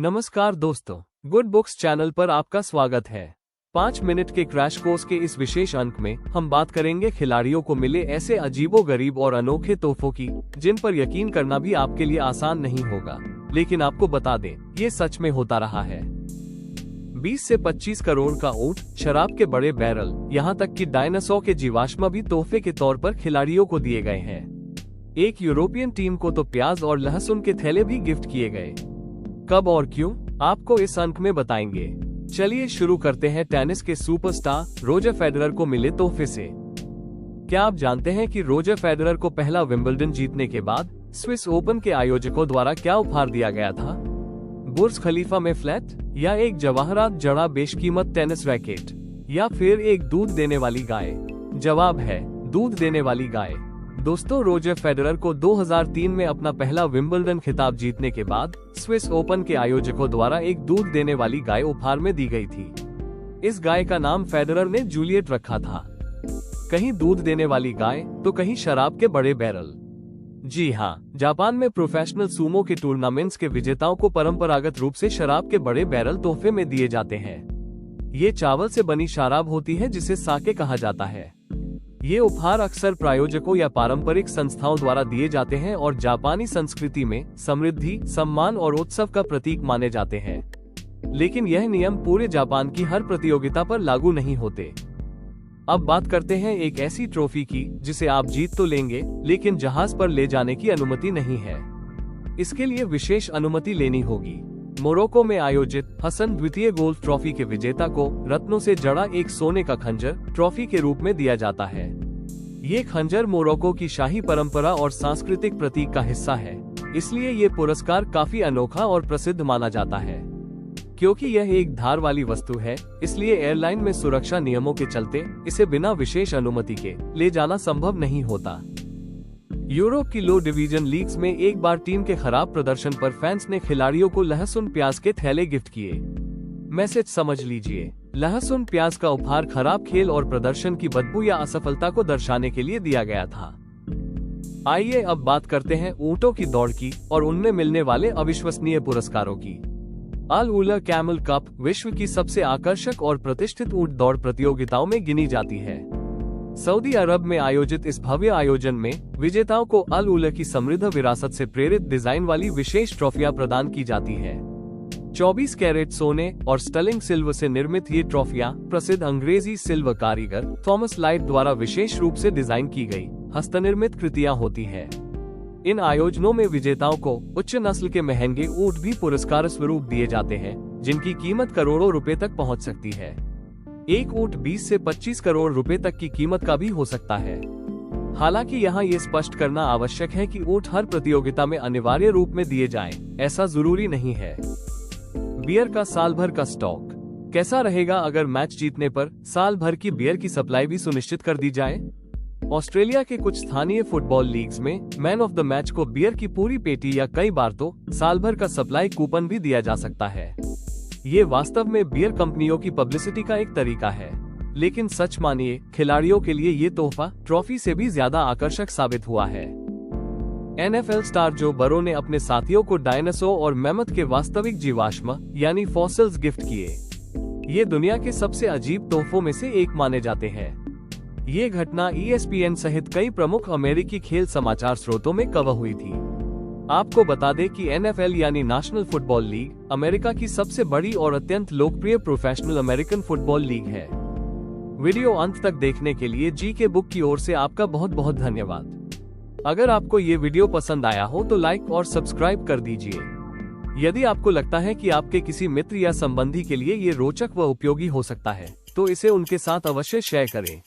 नमस्कार दोस्तों, good books channel पर आपका स्वागत है। 5 मिनट के क्रैश कोर्स के इस विशेष अंक में हम बात करेंगे खिलाड़ियों को मिले ऐसे अजीबोगरीब और अनोखे तोहफों की जिन पर यकीन करना भी आपके लिए आसान नहीं होगा। लेकिन आपको बता दें, ये सच में होता रहा है। 20 से 25 करोड़ का ऊंट, शराब के बड़े बैरल, यहाँ तक कि डायनासोर के जीवाश्म भी तोहफे के तौर पर खिलाड़ियों को दिए गए हैं। एक यूरोपियन टीम को तो प्याज और लहसुन के थैले भी गिफ्ट किए गए। कब और क्यों, आपको इस अंक में बताएंगे। चलिए शुरू करते हैं टेनिस के सुपरस्टार रोजर फेडरर को मिले तोहफे से। क्या आप जानते हैं कि रोजर फेडरर को पहला विंबलडन जीतने के बाद स्विस ओपन के आयोजकों द्वारा क्या उपहार दिया गया था? बुर्ज खलीफा में फ्लैट, या एक जवाहरात जड़ा बेशकीमत टेनिस रैकेट, या फिर एक दूध देने वाली गाय? जवाब है दूध देने वाली गाय। दोस्तों, रोजर फेडरर को 2003 में अपना पहला विंबलडन खिताब जीतने के बाद स्विस ओपन के आयोजकों द्वारा एक दूध देने वाली गाय उपहार में दी गई थी। इस गाय का नाम फेडरर ने जूलियट रखा था। कहीं दूध देने वाली गाय तो कहीं शराब के बड़े बैरल। जी हाँ, जापान में प्रोफेशनल सूमो के टूर्नामेंट्स के विजेताओं को परंपरागत रूप से शराब के बड़े बैरल तोहफे में दिए जाते हैं। ये चावल से बनी शराब होती है जिसे साके कहा जाता है। ये उपहार अक्सर प्रायोजकों या पारंपरिक संस्थाओं द्वारा दिए जाते हैं और जापानी संस्कृति में समृद्धि, सम्मान और उत्सव का प्रतीक माने जाते हैं। लेकिन यह नियम पूरे जापान की हर प्रतियोगिता पर लागू नहीं होते। अब बात करते हैं एक ऐसी ट्रॉफी की जिसे आप जीत तो लेंगे, लेकिन जहाज पर ले जाने की अनुमति नहीं है। इसके लिए विशेष अनुमति लेनी होगी। मोरक्को में आयोजित हसन द्वितीय गोल्फ ट्रॉफी के विजेता को रत्नों से जड़ा एक सोने का खंजर ट्रॉफी के रूप में दिया जाता है। ये खंजर मोरक्को की शाही परंपरा और सांस्कृतिक प्रतीक का हिस्सा है, इसलिए ये पुरस्कार काफी अनोखा और प्रसिद्ध माना जाता है। क्योंकि यह एक धार वाली वस्तु है, इसलिए एयरलाइन में सुरक्षा नियमों के चलते इसे बिना विशेष अनुमति के ले जाना संभव नहीं होता। यूरोप की लो डिवीजन लीग्स में एक बार टीम के खराब प्रदर्शन पर फैंस ने खिलाड़ियों को लहसुन प्याज के थैले गिफ्ट किए। मैसेज समझ लीजिए, लहसुन प्याज का उपहार खराब खेल और प्रदर्शन की बदबू या असफलता को दर्शाने के लिए दिया गया था। आइए अब बात करते हैं ऊंटों की दौड़ की और उनमें मिलने वाले अविश्वसनीय पुरस्कारों की। अल उला कैमल कप विश्व की सबसे आकर्षक और प्रतिष्ठित ऊंट दौड़ प्रतियोगिताओं में गिनी जाती है। सऊदी अरब में आयोजित इस भव्य आयोजन में विजेताओं को अल उला की समृद्ध विरासत से प्रेरित डिजाइन वाली विशेष ट्रॉफियां प्रदान की जाती है। 24 कैरेट सोने और स्टर्लिंग सिल्वर से निर्मित ये ट्रॉफियां प्रसिद्ध अंग्रेजी सिल्वर कारीगर थॉमस लाइट द्वारा विशेष रूप से डिजाइन की गई हस्तनिर्मित कृतियां होती है। इन आयोजनों में विजेताओं को उच्च नस्ल के महंगे ऊंट भी पुरस्कार स्वरूप दिए जाते हैं, जिनकी कीमत करोड़ों रुपए तक पहुंच सकती है। एक ऊंट 20 से 25 करोड़ रुपए तक की कीमत का भी हो सकता है। हालांकि यहाँ ये स्पष्ट करना आवश्यक है कि ऊंट हर प्रतियोगिता में अनिवार्य रूप में दिए जाएं, ऐसा जरूरी नहीं है। बियर का साल भर का स्टॉक कैसा रहेगा अगर मैच जीतने पर साल भर की बियर की सप्लाई भी सुनिश्चित कर दी जाए? ऑस्ट्रेलिया के कुछ स्थानीय फुटबॉल लीग्स में मैन ऑफ द मैच को बियर की पूरी पेटी या कई बार तो साल भर का सप्लाई कूपन भी दिया जा सकता है। ये वास्तव में बियर कंपनियों की पब्लिसिटी का एक तरीका है, लेकिन सच मानिए, खिलाड़ियों के लिए ये तोहफा ट्रॉफी से भी ज्यादा आकर्षक साबित हुआ है। NFL स्टार जो बरो ने अपने साथियों को डायनासोर और मैमथ के वास्तविक जीवाश्म यानी फॉसिल्स गिफ्ट किए। ये दुनिया के सबसे अजीब तोहफों में से एक माने जाते हैं। ये घटना ESPN सहित कई प्रमुख अमेरिकी खेल समाचार स्रोतों में कवर हुई थी। आपको बता दें कि NFL यानी नेशनल फुटबॉल लीग अमेरिका की सबसे बड़ी और अत्यंत लोकप्रिय प्रोफेशनल अमेरिकन फुटबॉल लीग है। वीडियो अंत तक देखने के लिए GK बुक की ओर से आपका बहुत बहुत धन्यवाद। अगर आपको ये वीडियो पसंद आया हो तो लाइक और सब्सक्राइब कर दीजिए। यदि आपको लगता है कि आपके किसी मित्र या संबंधी के लिए ये रोचक व उपयोगी हो सकता है, तो इसे उनके साथ अवश्य शेयर करें।